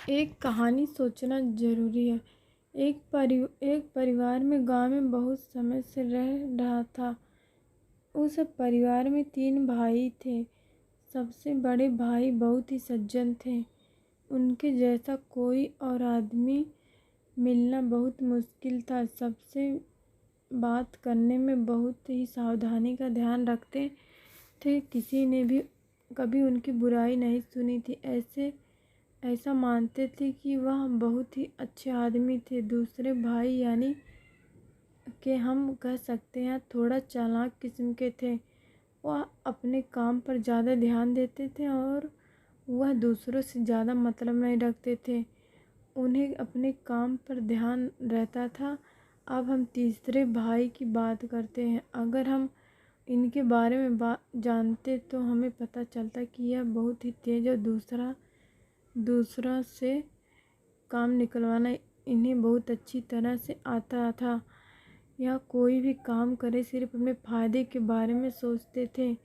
एक कहानी सोचना ज़रूरी है। एक परिवार में गांव में बहुत समय से रह रहा था। उस परिवार में 3 भाई थे। सबसे बड़े भाई बहुत ही सज्जन थे। उनके जैसा कोई और आदमी मिलना बहुत मुश्किल था। सबसे बात करने में बहुत ही सावधानी का ध्यान रखते थे। किसी ने भी कभी उनकी बुराई नहीं सुनी थी। ऐसा मानते थे कि वह बहुत ही अच्छे आदमी थे। दूसरे भाई यानी कि हम कह सकते हैं थोड़ा चालाक किस्म के थे। वह अपने काम पर ज़्यादा ध्यान देते थे और वह दूसरों से ज़्यादा मतलब नहीं रखते थे। उन्हें अपने काम पर ध्यान रहता था। अब हम तीसरे भाई की बात करते हैं। अगर हम इनके बारे में जानते तो हमें पता चलता कि यह बहुत ही तेज़ और दूसरा से काम निकलवाना इन्हें बहुत अच्छी तरह से आता था। यह कोई भी काम करे सिर्फ अपने फ़ायदे के बारे में सोचते थे।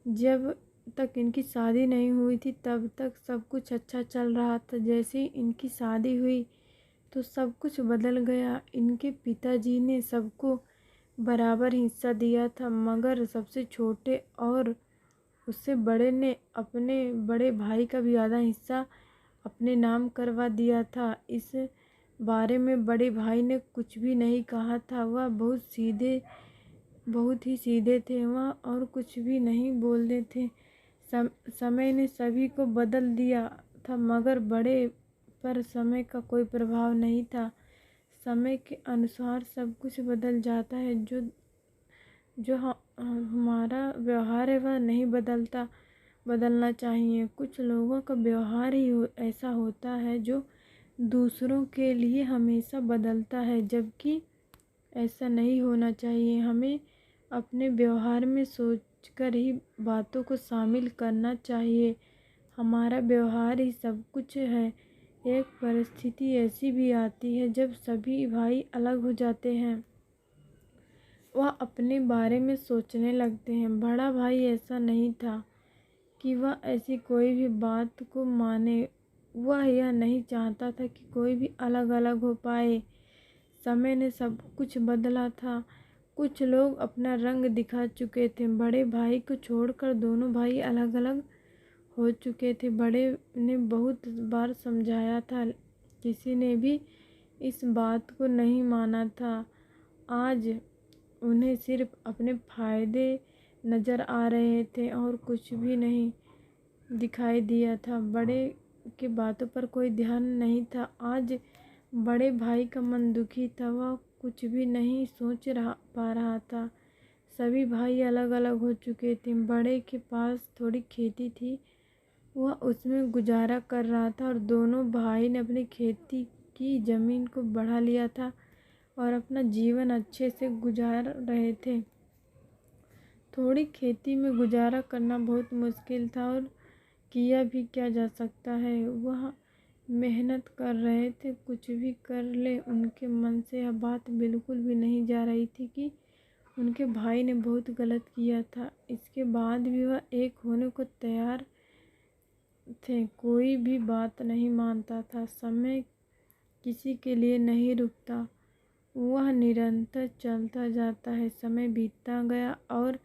जब तक इनकी शादी नहीं हुई थी तब तक सब कुछ अच्छा चल रहा था। जैसे ही इनकी शादी हुई तो सब कुछ बदल गया। इनके पिताजी ने सबको बराबर हिस्सा दिया था, मगर सबसे छोटे और उससे बड़े ने अपने बड़े भाई का भी आधा हिस्सा अपने नाम करवा दिया था। इस बारे में बड़े भाई ने कुछ भी नहीं कहा था। वह बहुत ही सीधे थे। वह और कुछ भी नहीं बोलते थे। समय ने सभी को बदल दिया था, मगर बड़े पर समय का कोई प्रभाव नहीं था। समय के अनुसार सब कुछ बदल जाता है। जो जो हमारा व्यवहार है वह नहीं बदलना चाहिए। कुछ लोगों का व्यवहार ही ऐसा होता है जो दूसरों के लिए हमेशा बदलता है, जबकि ऐसा नहीं होना चाहिए। हमें अपने व्यवहार में सोचकर ही बातों को शामिल करना चाहिए। हमारा व्यवहार ही सब कुछ है। एक परिस्थिति ऐसी भी आती है जब सभी भाई अलग हो जाते हैं। वह अपने बारे में सोचने लगते हैं। बड़ा भाई ऐसा नहीं था कि वह ऐसी कोई भी बात को माने। वह यह नहीं चाहता था कि कोई भी अलग अलग हो पाए। समय ने सब कुछ बदला था। कुछ लोग अपना रंग दिखा चुके थे। बड़े भाई को छोड़कर दोनों भाई अलग अलग हो चुके थे। बड़े ने बहुत बार समझाया था, किसी ने भी इस बात को नहीं माना था। आज उन्हें सिर्फ अपने फायदे नज़र आ रहे थे और कुछ भी नहीं दिखाई दिया था। बड़े की बातों पर कोई ध्यान नहीं था। आज बड़े भाई का मन दुखी था। वह कुछ भी नहीं पा रहा था। सभी भाई अलग अलग हो चुके थे। बड़े के पास थोड़ी खेती थी, वह उसमें गुजारा कर रहा था और दोनों भाई ने अपनी खेती की ज़मीन को बढ़ा लिया था और अपना जीवन अच्छे से गुजार रहे थे। थोड़ी खेती में गुजारा करना बहुत मुश्किल था और किया भी क्या जा सकता है। वह मेहनत कर रहे थे, कुछ भी कर ले। उनके मन से यह बात बिल्कुल भी नहीं जा रही थी कि उनके भाई ने बहुत गलत किया था। इसके बाद भी वह एक होने को तैयार थे। कोई भी बात नहीं मानता था। समय किसी के लिए नहीं रुकता, वह निरंतर चलता जाता है। समय बीतता गया और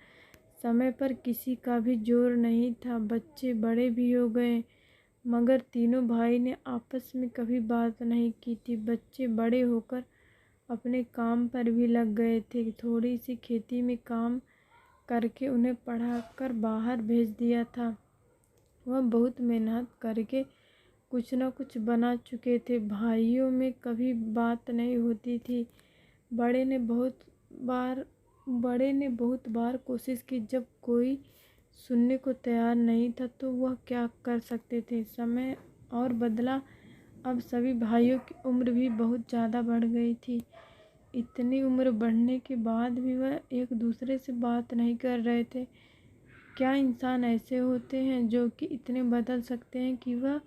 समय पर किसी का भी जोर नहीं था। बच्चे बड़े भी हो गए, मगर तीनों भाई ने आपस में कभी बात नहीं की थी। बच्चे बड़े होकर अपने काम पर भी लग गए थे। थोड़ी सी खेती में काम करके उन्हें पढ़ाकर बाहर भेज दिया था। वह बहुत मेहनत करके कुछ न कुछ बना चुके थे। भाइयों में कभी बात नहीं होती थी। बड़े ने बहुत बार कोशिश की। जब कोई सुनने को तैयार नहीं था तो वह क्या कर सकते थे। समय और बदला। अब सभी भाइयों की उम्र भी बहुत ज़्यादा बढ़ गई थी। इतनी उम्र बढ़ने के बाद भी वह एक दूसरे से बात नहीं कर रहे थे। क्या इंसान ऐसे होते हैं जो कि इतने बदल सकते हैं कि वह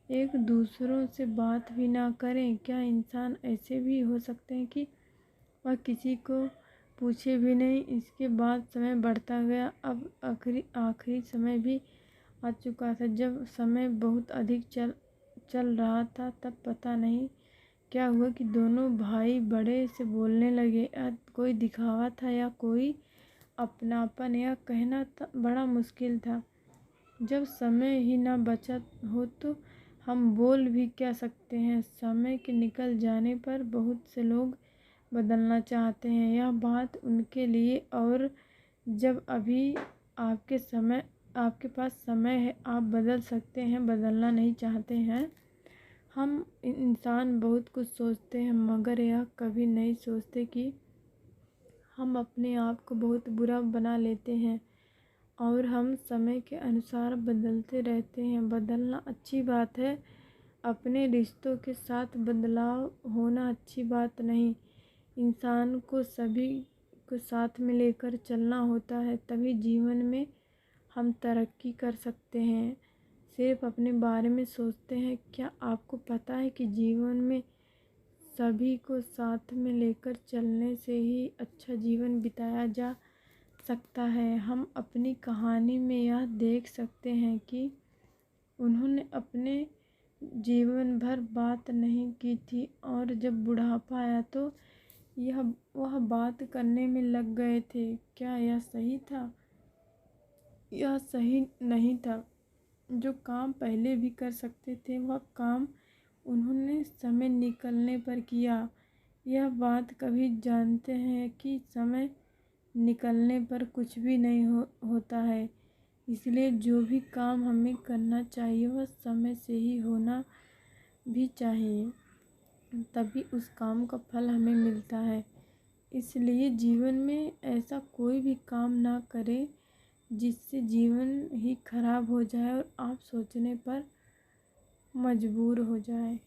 एक दूसरों से बात भी ना करें? क्या इंसान ऐसे भी हो सकते हैं कि वह किसी को पूछे भी नहीं? इसके बाद समय बढ़ता गया। अब आखिरी समय भी आ चुका था। जब समय बहुत अधिक चल रहा था तब पता नहीं क्या हुआ कि दोनों भाई बड़े से बोलने लगे। कोई दिखावा था या कोई अपनापन, या कहना बड़ा मुश्किल था। जब समय ही ना बचा हो तो हम बोल भी क्या सकते हैं। समय के निकल जाने पर बहुत से लोग बदलना चाहते हैं, यह बात उनके लिए। और जब अभी आपके पास समय है, आप बदल सकते हैं, बदलना नहीं चाहते हैं। हम इंसान बहुत कुछ सोचते हैं, मगर यह कभी नहीं सोचते कि हम अपने आप को बहुत बुरा बना लेते हैं और हम समय के अनुसार बदलते रहते हैं। बदलना अच्छी बात है, अपने रिश्तों के साथ बदलाव होना अच्छी बात नहीं। इंसान को सभी को साथ में लेकर चलना होता है, तभी जीवन में हम तरक्की कर सकते हैं। सिर्फ अपने बारे में सोचते हैं। क्या आपको पता है कि जीवन में सभी को साथ में लेकर चलने से ही अच्छा जीवन बिताया जा सकता है। हम अपनी कहानी में यह देख सकते हैं कि उन्होंने अपने जीवन भर बात नहीं की थी और जब बुढ़ापा आया तो वह बात करने में लग गए थे। क्या यह सही था? यह सही नहीं था। जो काम पहले भी कर सकते थे वह काम उन्होंने समय निकलने पर किया। यह बात कभी जानते हैं कि समय निकलने पर कुछ भी नहीं होता है। इसलिए जो भी काम हमें करना चाहिए वह समय से ही होना भी चाहिए, तभी उस काम का फल हमें मिलता है। इसलिए जीवन में ऐसा कोई भी काम ना करें जिससे जीवन ही खराब हो जाए और आप सोचने पर मजबूर हो जाए।